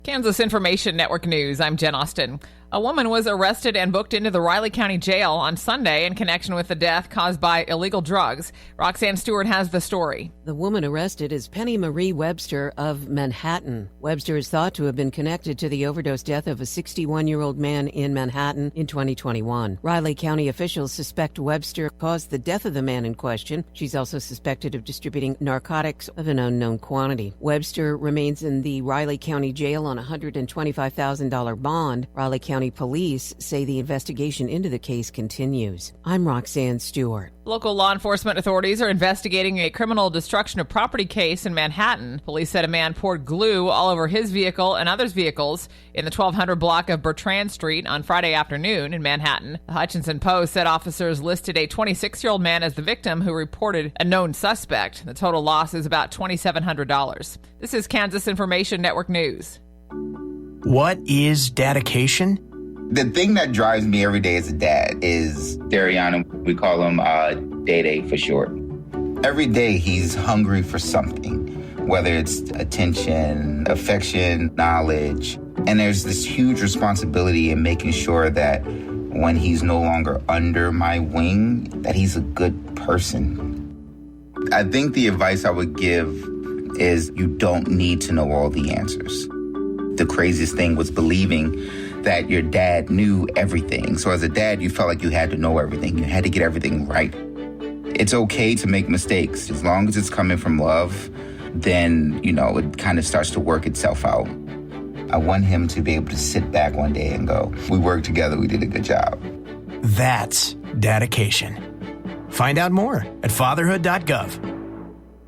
Kansas Information Network News, I'm Jen Austin. A woman was arrested and booked into the Riley County Jail on Sunday in connection with the death caused by illegal drugs. Roxanne Stewart has the story. The woman arrested is Penny Marie Webster of Manhattan. Webster is thought to have been connected to the overdose death of a 61-year-old man in Manhattan in 2021. Riley County officials suspect Webster caused the death of the man in question. She's also suspected of distributing narcotics of an unknown quantity. Webster remains in the Riley County Jail on a $125,000 bond. Riley County Police say the investigation into the case continues. I'm Roxanne Stewart. Local law enforcement authorities are investigating a criminal destruction of property case in Manhattan. Police said a man poured glue all over his vehicle and others' vehicles in the 1200 block of Bertrand Street on Friday afternoon in Manhattan. The Hutchinson Post said officers listed a 26-year-old man as the victim who reported a known suspect. The total loss is about $2,700. This is Kansas Information Network News. What is dedication? The thing that drives me every day as a dad is Dariana. We call him Day for short. Every day he's hungry for something, whether it's attention, affection, knowledge. And there's this huge responsibility in making sure that when he's no longer under my wing, that he's a good person. I think the advice I would give is you don't need to know all the answers. The craziest thing was believing that your dad knew everything. So as a dad, you felt like you had to know everything. You had to get everything right. It's okay to make mistakes. As long as it's coming from love, then, it kind of starts to work itself out. I want him to be able to sit back one day and go, we worked together, we did a good job. That's dedication. Find out more at fatherhood.gov.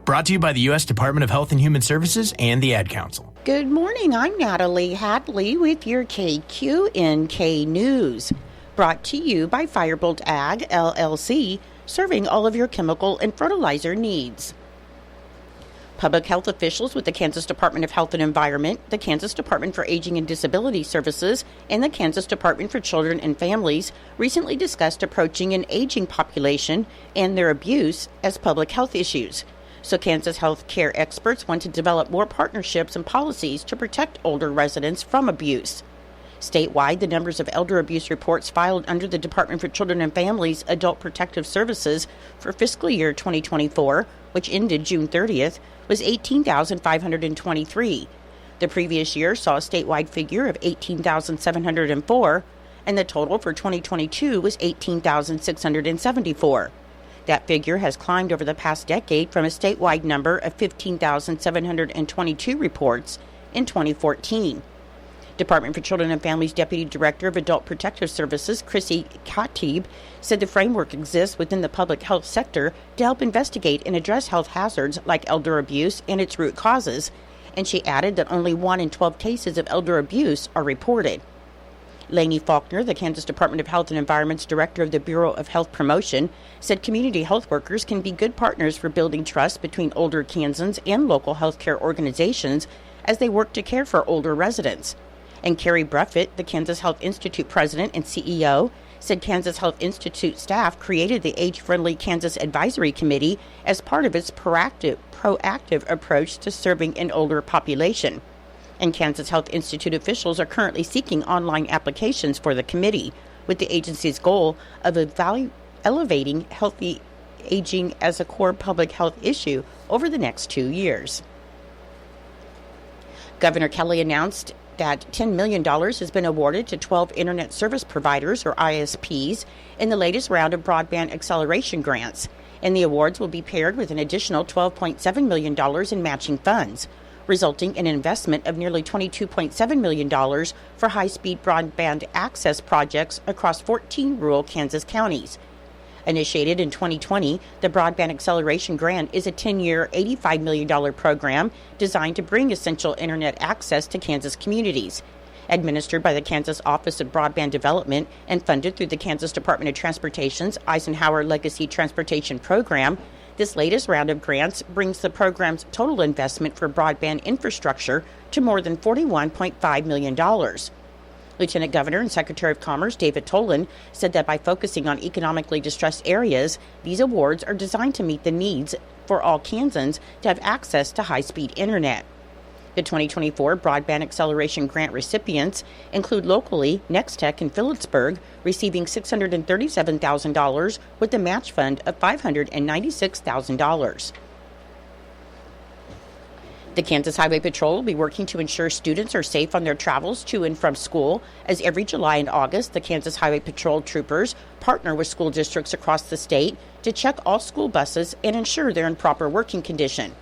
Brought to you by the U.S. Department of Health and Human Services and the Ad Council. Good morning, I'm Natalie Hadley with your KQNK News. Brought to you by Firebolt Ag, LLC, serving all of your chemical and fertilizer needs. Public health officials with the Kansas Department of Health and Environment, the Kansas Department for Aging and Disability Services, and the Kansas Department for Children and Families recently discussed approaching an aging population and their abuse as public health issues. So Kansas health care experts want to develop more partnerships and policies to protect older residents from abuse. Statewide, the numbers of elder abuse reports filed under the Department for Children and Families Adult Protective Services for fiscal year 2024, which ended June 30th, was 18,523. The previous year saw a statewide figure of 18,704, and the total for 2022 was 18,674. That figure has climbed over the past decade from a statewide number of 15,722 reports in 2014. Department for Children and Families Deputy Director of Adult Protective Services, Chrissy Khatib, said the framework exists within the public health sector to help investigate and address health hazards like elder abuse and its root causes, and she added that only 1 in 12 cases of elder abuse are reported. Lainey Faulkner, the Kansas Department of Health and Environment's Director of the Bureau of Health Promotion, said community health workers can be good partners for building trust between older Kansans and local healthcare organizations as they work to care for older residents. And Carrie Bruffett, the Kansas Health Institute President and CEO, said Kansas Health Institute staff created the Age-Friendly Kansas Advisory Committee as part of its proactive approach to serving an older population. And Kansas Health Institute officials are currently seeking online applications for the committee, with the agency's goal of elevating healthy aging as a core public health issue over the next 2 years. Governor Kelly announced that $10 million has been awarded to 12 Internet Service Providers, or ISPs, in the latest round of broadband acceleration grants, and the awards will be paired with an additional $12.7 million in matching funds, resulting in an investment of nearly $22.7 million for high-speed broadband access projects across 14 rural Kansas counties. Initiated in 2020, the Broadband Acceleration Grant is a 10-year, $85 million program designed to bring essential Internet access to Kansas communities. Administered by the Kansas Office of Broadband Development and funded through the Kansas Department of Transportation's Eisenhower Legacy Transportation Program, this latest round of grants brings the program's total investment for broadband infrastructure to more than $41.5 million. Lieutenant Governor and Secretary of Commerce David Tolan said that by focusing on economically distressed areas, these awards are designed to meet the needs for all Kansans to have access to high-speed internet. The 2024 Broadband Acceleration Grant recipients include locally Nextech in Phillipsburg, receiving $637,000 with a match fund of $596,000. The Kansas Highway Patrol will be working to ensure students are safe on their travels to and from school, as every July and August, the Kansas Highway Patrol troopers partner with school districts across the state to check all school buses and ensure they're in proper working condition.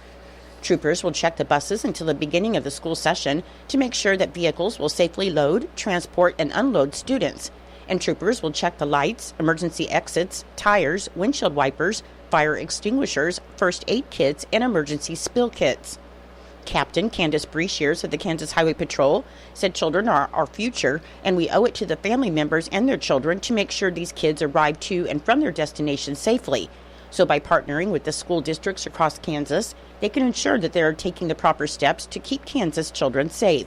Troopers will check the buses until the beginning of the school session to make sure that vehicles will safely load, transport, and unload students. And troopers will check the lights, emergency exits, tires, windshield wipers, fire extinguishers, first aid kits, and emergency spill kits. Captain Candace Breeshears of the Kansas Highway Patrol said children are our future, and we owe it to the family members and their children to make sure these kids arrive to and from their destination safely. So by partnering with the school districts across Kansas, they can ensure that they are taking the proper steps to keep Kansas children safe.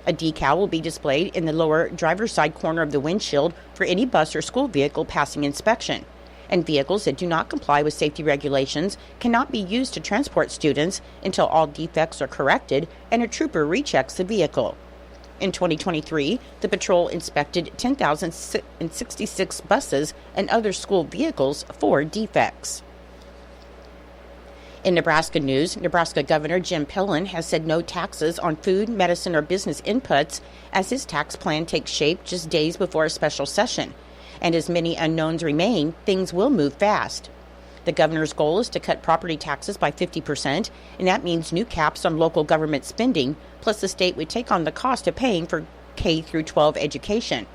A decal will be displayed in the lower driver's side corner of the windshield for any bus or school vehicle passing inspection. And vehicles that do not comply with safety regulations cannot be used to transport students until all defects are corrected and a trooper rechecks the vehicle. In 2023, the patrol inspected 10,066 buses and other school vehicles for defects. In Nebraska news, Nebraska Governor Jim Pillen has said no taxes on food, medicine, or business inputs as his tax plan takes shape just days before a special session. And as many unknowns remain, things will move fast. The governor's goal is to cut property taxes by 50%, and that means new caps on local government spending, plus the state would take on the cost of paying for K-12 education.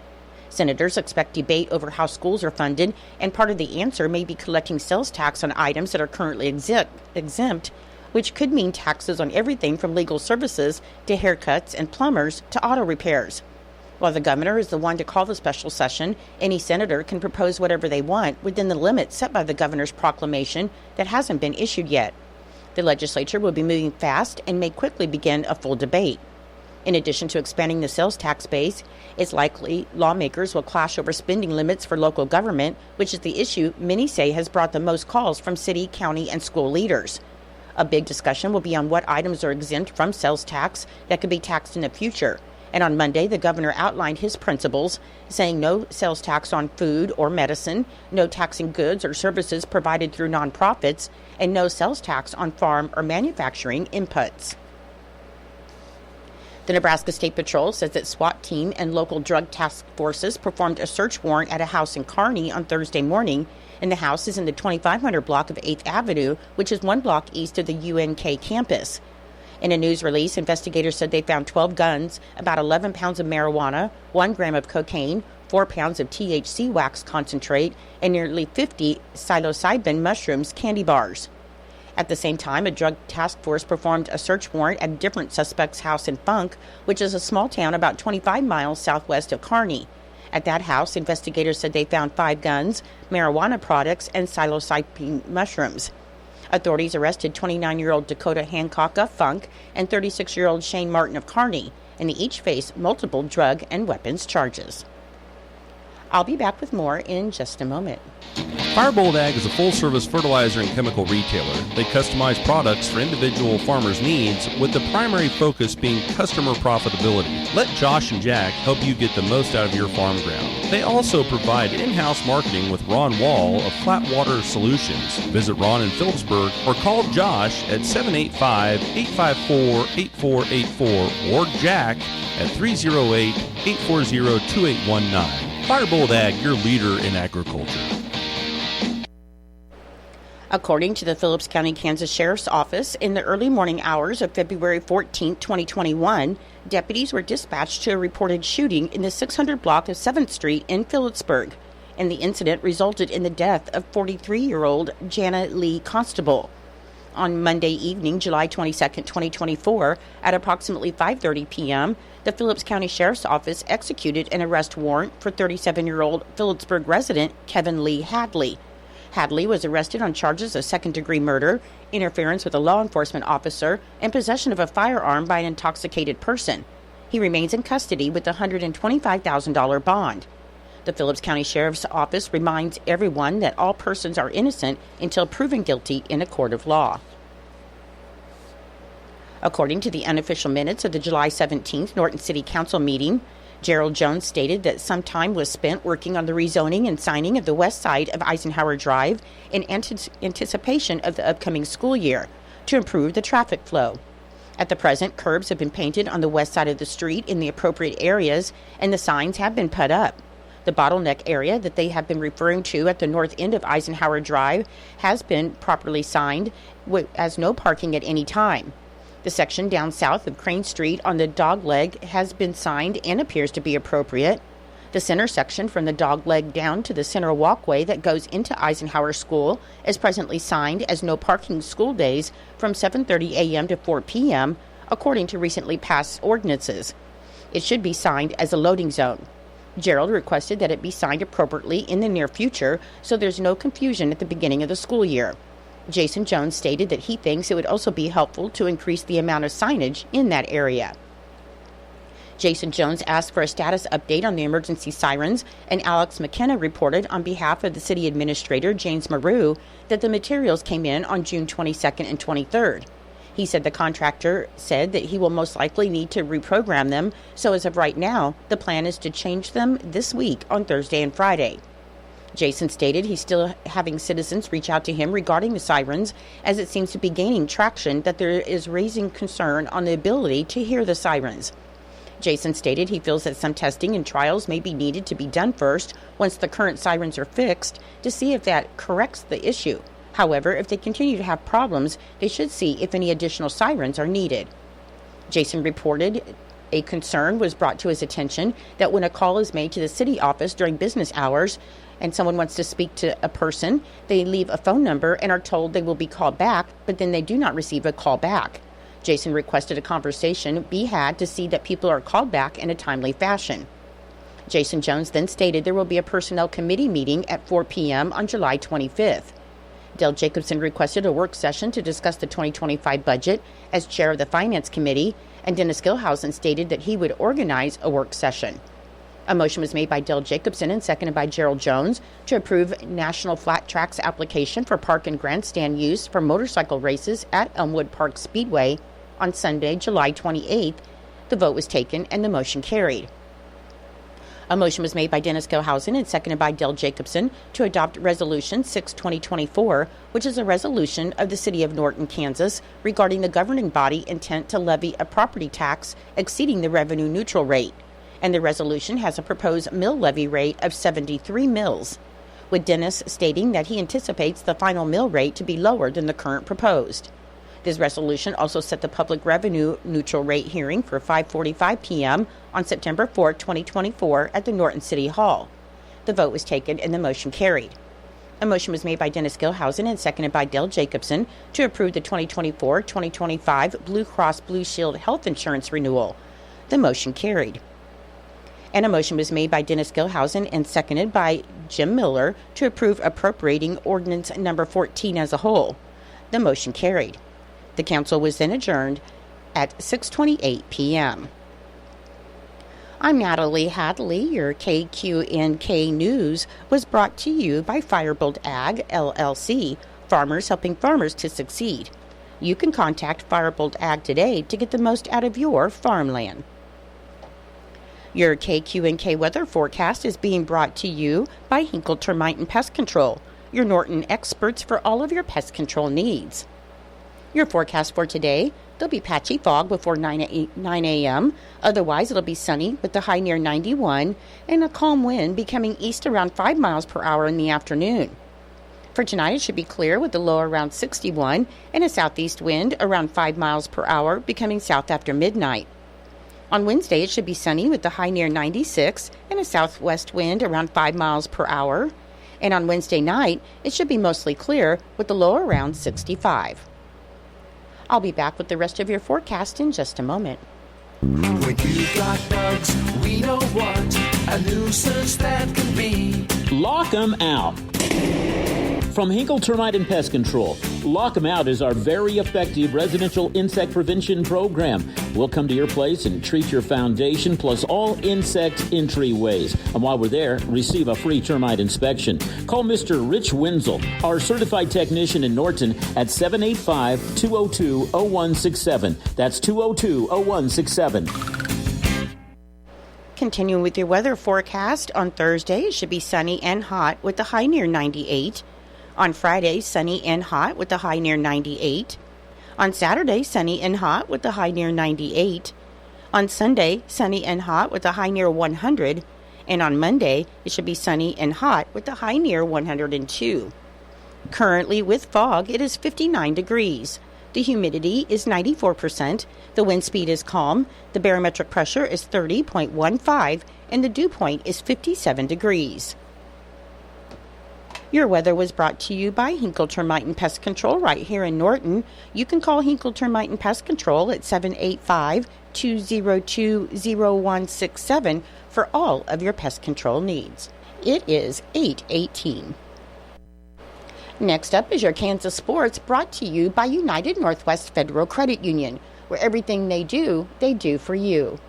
Senators expect debate over how schools are funded, and part of the answer may be collecting sales tax on items that are currently exempt, which could mean taxes on everything from legal services to haircuts and plumbers to auto repairs. While the governor is the one to call the special session, any senator can propose whatever they want within the limits set by the governor's proclamation that hasn't been issued yet. The legislature will be moving fast and may quickly begin a full debate. In addition to expanding the sales tax base, it's likely lawmakers will clash over spending limits for local government, which is the issue many say has brought the most calls from city, county, and school leaders. A big discussion will be on what items are exempt from sales tax that could be taxed in the future. And on Monday, the governor outlined his principles, saying no sales tax on food or medicine, no taxing goods or services provided through nonprofits, and no sales tax on farm or manufacturing inputs. The Nebraska State Patrol says that SWAT team and local drug task forces performed a search warrant at a house in Kearney on Thursday morning, and the house is in the 2500 block of 8th Avenue, which is one block east of the UNK campus. In a news release, investigators said they found 12 guns, about 11 pounds of marijuana, 1 gram of cocaine, 4 pounds of THC wax concentrate, and nearly 50 psilocybin mushrooms candy bars. At the same time, a drug task force performed a search warrant at a different suspect's house in Funk, which is a small town about 25 miles southwest of Kearney. At that house, investigators said they found 5 guns, marijuana products, and psilocybin mushrooms. Authorities arrested 29-year-old Dakota Hancock of Funk and 36-year-old Shane Martin of Kearney, and they each face multiple drug and weapons charges. I'll be back with more in just a moment. Firebolt Ag is a full-service fertilizer and chemical retailer. They customize products for individual farmers' needs, with the primary focus being customer profitability. Let Josh and Jack help you get the most out of your farm ground. They also provide in-house marketing with Ron Wall of Flatwater Solutions. Visit Ron in Phillipsburg or call Josh at 785-854-8484 or Jack at 308-840-2819. Firebolt Ag, your leader in agriculture. According to the Phillips County, Kansas Sheriff's Office, in the early morning hours of February 14, 2021, deputies were dispatched to a reported shooting in the 600 block of 7th Street in Phillipsburg, and the incident resulted in the death of 43-year-old Jana Lee Constable. On Monday evening, July 22, 2024, at approximately 5:30 p.m., the Phillips County Sheriff's Office executed an arrest warrant for 37-year-old Phillipsburg resident Kevin Lee Hadley. Hadley was arrested on charges of second-degree murder, interference with a law enforcement officer, and possession of a firearm by an intoxicated person. He remains in custody with a $125,000 bond. The Phillips County Sheriff's Office reminds everyone that all persons are innocent until proven guilty in a court of law. According to the unofficial minutes of the July 17th Norton City Council meeting, Gerald Jones stated that some time was spent working on the rezoning and signing of the west side of Eisenhower Drive in anticipation of the upcoming school year to improve the traffic flow. At the present, curbs have been painted on the west side of the street in the appropriate areas, and the signs have been put up. The bottleneck area that they have been referring to at the north end of Eisenhower Drive has been properly signed as no parking at any time. The section down south of Crane Street on the dogleg has been signed and appears to be appropriate. The center section from the dogleg down to the center walkway that goes into Eisenhower School is presently signed as no parking school days from 7:30 a.m. to 4 p.m., according to recently passed ordinances. It should be signed as a loading zone. Gerald requested that it be signed appropriately in the near future so there's no confusion at the beginning of the school year. Jason Jones stated that he thinks it would also be helpful to increase the amount of signage in that area. Jason Jones asked for a status update on the emergency sirens, and Alex McKenna reported on behalf of the city administrator, James Maru, that the materials came in on June 22nd and 23rd. He said the contractor said that he will most likely need to reprogram them, so as of right now, the plan is to change them this week on Thursday and Friday. Jason stated he's still having citizens reach out to him regarding the sirens, as it seems to be gaining traction that there is raising concern on the ability to hear the sirens. Jason stated he feels that some testing and trials may be needed to be done first once the current sirens are fixed to see if that corrects the issue. However, if they continue to have problems, they should see if any additional sirens are needed. Jason reported a concern was brought to his attention that when a call is made to the city office during business hours and someone wants to speak to a person, they leave a phone number and are told they will be called back, but then they do not receive a call back. Jason requested a conversation be had to see that people are called back in a timely fashion. Jason Jones then stated there will be a personnel committee meeting at 4 p.m. on July 25th. Dale Jacobson requested a work session to discuss the 2025 budget as chair of the Finance Committee, and Dennis Gilhausen stated that he would organize a work session. A motion was made by Dale Jacobson and seconded by Gerald Jones to approve National Flat Tracks application for park and grandstand use for motorcycle races at Elmwood Park Speedway on Sunday, July 28th. The vote was taken and the motion carried. A motion was made by Dennis Gilhausen and seconded by Dale Jacobson to adopt Resolution 6/2024, which is a resolution of the City of Norton, Kansas, regarding the governing body intent to levy a property tax exceeding the revenue neutral rate. And the resolution has a proposed mill levy rate of 73 mills, with Dennis stating that he anticipates the final mill rate to be lower than the current proposed. This resolution also set the public revenue neutral rate hearing for 5:45 p.m. on September 4, 2024 at the Norton City Hall. The vote was taken and the motion carried. A motion was made by Dennis Gilhausen and seconded by Dale Jacobson to approve the 2024-2025 Blue Cross Blue Shield health insurance renewal. The motion carried. And a motion was made by Dennis Gilhausen and seconded by Jim Miller to approve appropriating ordinance number 14 as a whole. The motion carried. The council was then adjourned at 6:28 p.m. I'm Natalie Hadley. Your KQNK News was brought to you by Firebolt Ag, LLC, farmers helping farmers to succeed. You can contact Firebolt Ag today to get the most out of your farmland. Your KQNK weather forecast is being brought to you by Hinkle Termite and Pest Control, your Norton experts for all of your pest control needs. Your forecast for today, there'll be patchy fog before 9 a.m. Otherwise, it'll be sunny with the high near 91 and a calm wind becoming east around 5 miles per hour in the afternoon. For tonight, it should be clear with the low around 61 and a southeast wind around 5 miles per hour becoming south after midnight. On Wednesday, it should be sunny with the high near 96 and a southwest wind around 5 miles per hour. And on Wednesday night, it should be mostly clear with the low around 65. I'll be back with the rest of your forecast in just a moment. When you've got bugs, we know what a nuisance that can be. Lock 'em out. from Hinkle Termite and Pest Control. Lock 'em Out is our very effective residential insect prevention program. We'll come to your place and treat your foundation plus all insect entryways. And while we're there, receive a free termite inspection. Call Mr. Rich Wenzel, our certified technician in Norton, at 785-202-0167. That's 202-0167. Continuing with your weather forecast, on Thursday it should be sunny and hot with the high near 98. On Friday, sunny and hot with the high near 98. On Saturday, sunny and hot with the high near 98. On Sunday, sunny and hot with the high near 100. And on Monday, it should be sunny and hot with the high near 102. Currently, with fog, it is 59 degrees. The humidity is 94%. The wind speed is calm. The barometric pressure is 30.15, and the dew point is 57 degrees. Your weather was brought to you by Hinkle Termite and Pest Control right here in Norton. You can call Hinkle Termite and Pest Control at 785-202-0167 for all of your pest control needs. It is 8:18. Next up is your Kansas Sports, brought to you by United Northwest Federal Credit Union, where everything they do for you.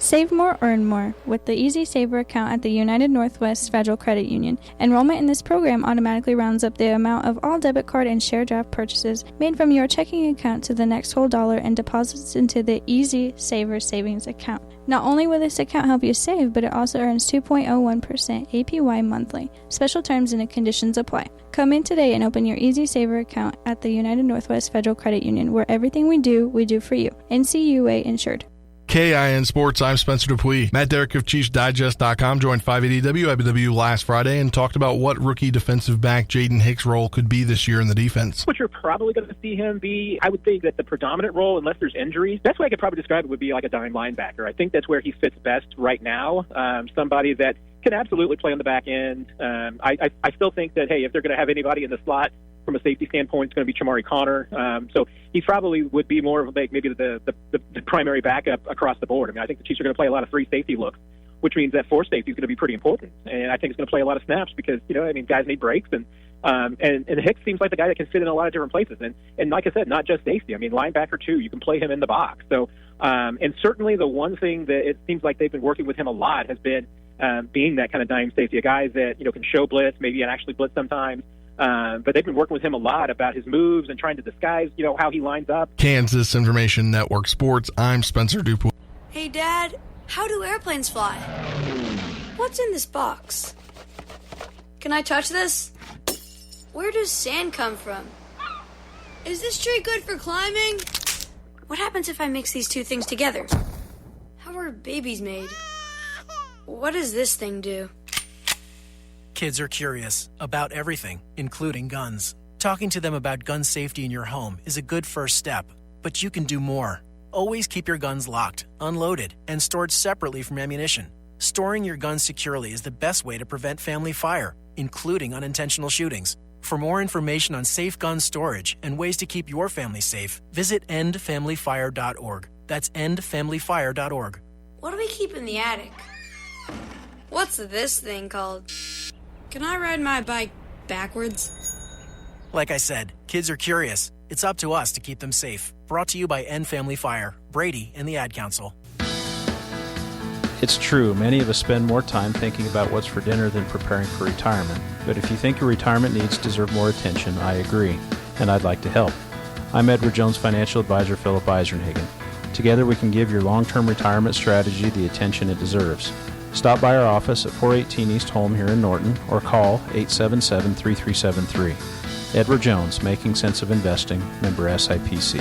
Save more, earn more with the Easy Saver account at the United Northwest Federal Credit Union. Enrollment in this program automatically rounds up the amount of all debit card and share draft purchases made from your checking account to the next whole dollar and deposits into the Easy Saver savings account. Not only will this account help you save, but it also earns 2.01% APY monthly. Special terms and conditions apply. Come in today and open your Easy Saver account at the United Northwest Federal Credit Union, where everything we do for you. NCUA insured. KIN Sports, I'm Spencer Dupuis. Matt Derrick of ChiefsDigest.com joined 580 WIBW last Friday and talked about what rookie defensive back Jaden Hicks' role could be this year in the defense. What you're probably going to see him be, I would think that the predominant role, unless there's injuries, best way I could probably describe it would be like a dime linebacker. I think that's where he fits best right now. Somebody that can absolutely play on the back end. I still think that, hey, if they're going to have anybody in the slot, from a safety standpoint, it's going to be Chamari Connor. So he probably would be more of like maybe the primary backup across the board. I mean, I think the Chiefs are going to play a lot of 3 safety looks, which means that 4 safety is going to be pretty important. And I think it's going to play a lot of snaps because, guys need breaks. And Hicks seems like the guy that can fit in a lot of different places. And like I said, not just safety. I mean, linebacker too. You can play him in the box. So, and certainly the one thing that it seems like they've been working with him a lot has been being that kind of dime safety, a guy that, can show blitz, maybe and actually blitz sometimes. But they've been working with him a lot about his moves and trying to disguise, how he lines up. Kansas Information Network Sports, I'm Spencer Dupuis. Hey, Dad, how do airplanes fly? What's in this box? Can I touch this? Where does sand come from? Is this tree good for climbing? What happens if I mix these two things together? How are babies made? What does this thing do? Kids are curious about everything, including guns. Talking to them about gun safety in your home is a good first step, but you can do more. Always keep your guns locked, unloaded, and stored separately from ammunition. Storing your guns securely is the best way to prevent family fire, including unintentional shootings. For more information on safe gun storage and ways to keep your family safe, visit endfamilyfire.org. That's endfamilyfire.org. What do we keep in the attic? What's this thing called? Can I ride my bike backwards? Like I said, kids are curious. It's up to us to keep them safe. Brought to you by End Family Fire, Brady, and the Ad Council. It's true, many of us spend more time thinking about what's for dinner than preparing for retirement. But if you think your retirement needs deserve more attention, I agree, and I'd like to help. I'm Edward Jones Financial Advisor Philip Eisenhagen. Together we can give your long-term retirement strategy the attention it deserves. Stop by our office at 418 East Holm here in Norton or call 877-3373. Edward Jones, Making Sense of Investing, member SIPC.